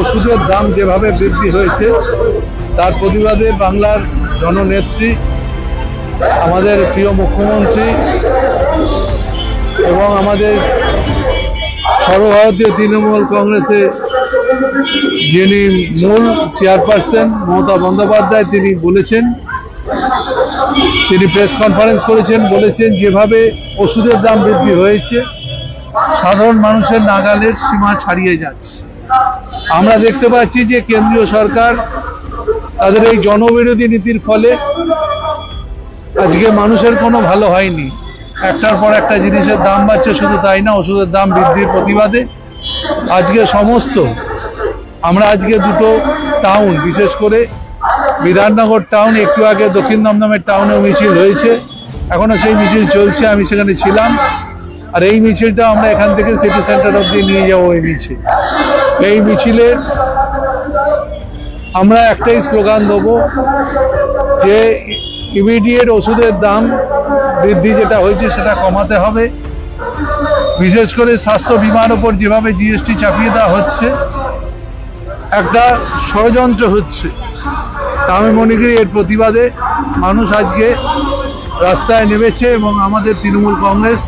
ওষুধের দাম যেভাবে বৃদ্ধি হয়েছে তার প্রতিবাদে বাংলার জননেত্রী আমাদের প্রিয় মুখ্যমন্ত্রী এবং আমাদের সর্বভারতীয় তৃণমূল কংগ্রেসের যিনি মূল চেয়ারপারসন মমতা বন্দ্যোপাধ্যায় তিনি বলেছেন, তিনি প্রেস কনফারেন্স করেছেন, বলেছেন যেভাবে ওষুধের দাম বৃদ্ধি হয়েছে সাধারণ মানুষের নাগালের সীমা ছাড়িয়ে যাচ্ছে। আমরা দেখতে পাচ্ছি যে কেন্দ্রীয় সরকার তাদের এই জনবিরোধী নীতির ফলে আজকে মানুষের কোনো ভালো হয়নি। একটার পর একটা জিনিসের দাম বাড়ছে, শুধু তাই না, ওষুধের দাম বৃদ্ধির প্রতিবাদে আজকে আমরা আজকে দুটো টাউন, বিশেষ করে বিধাননগর টাউন, একটু আগে দক্ষিণ দমদমের টাউনেও মিছিল হয়েছে, এখনো সেই মিছিল চলছে, আমি সেখানে ছিলাম। আর এই মিছিলটা আমরা এখান থেকে সিটি সেন্টার অবধি নিয়ে যাবো। এই মিছিলের আমরা একটাই স্লোগান দেবো যে ইমিডিয়েট ওষুধের দাম বৃদ্ধি যেটা হয়েছে সেটা কমাতে হবে। বিশেষ করে স্বাস্থ্য বিমার ওপর যেভাবে জিএসটি চাপিয়ে দেওয়া হচ্ছে, একটা ষড়যন্ত্র হচ্ছে। আমি মনে করি এর প্রতিবাদে মানুষ আজকে রাস্তায় নেমেছে এবং আমাদের তৃণমূল কংগ্রেস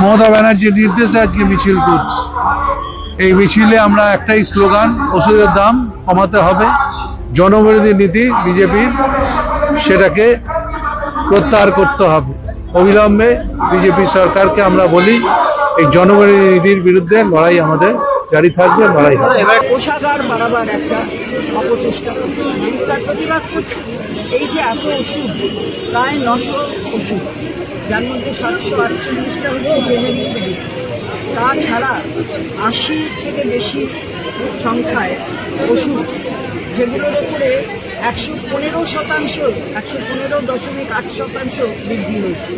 মমতা ব্যানার্জির নির্দেশে আজকে মিছিল করছে। এই মিছিলে আমরা একটাই স্লোগান, ওষুধের দাম কমাতে হবে, জনবিরোধী নীতি বিজেপির সেটাকে প্রত্যাহার করতে হবে। অবিলম্বে বিজেপি সরকারকে আমরা বলি এই জনবিরোধী নীতির বিরুদ্ধে লড়াই আমাদের জারি থাকবে, লড়াই হবে। কোষাগার বাড়াবার একটা অপচেষ্টা করছে, তার প্রতিবাদ করছে। এই যে এত ওষুধ, প্রায় 900 ওষুধ, যার মধ্যে 748টা হচ্ছে জেনেরিক মেডিসিন, তাছাড়া 80 থেকে বেশি সংখ্যায় ওষুধ যেগুলোর উপরে 115%, 115.8% বৃদ্ধি হয়েছে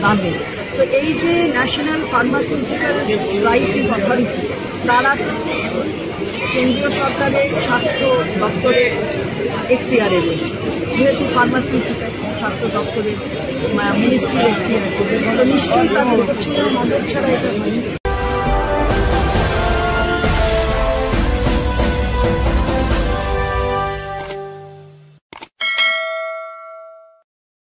দামে। তো এই যে ন্যাশনাল ফার্মাসিউটিক্যাল প্রাইসিং অথরিটি, তারা কেন্দ্রীয় সরকারের স্বাস্থ্য দপ্তরের এখতিয়ারে রয়েছে, যেহেতু ফার্মাসিউটিক্যাল স্বাস্থ্য দপ্তরের মিনিস্ট্রির এখতিয়ারে করবে, নিশ্চয়ই তাদের প্রচুর মদত ছাড়া এটা হয়নি।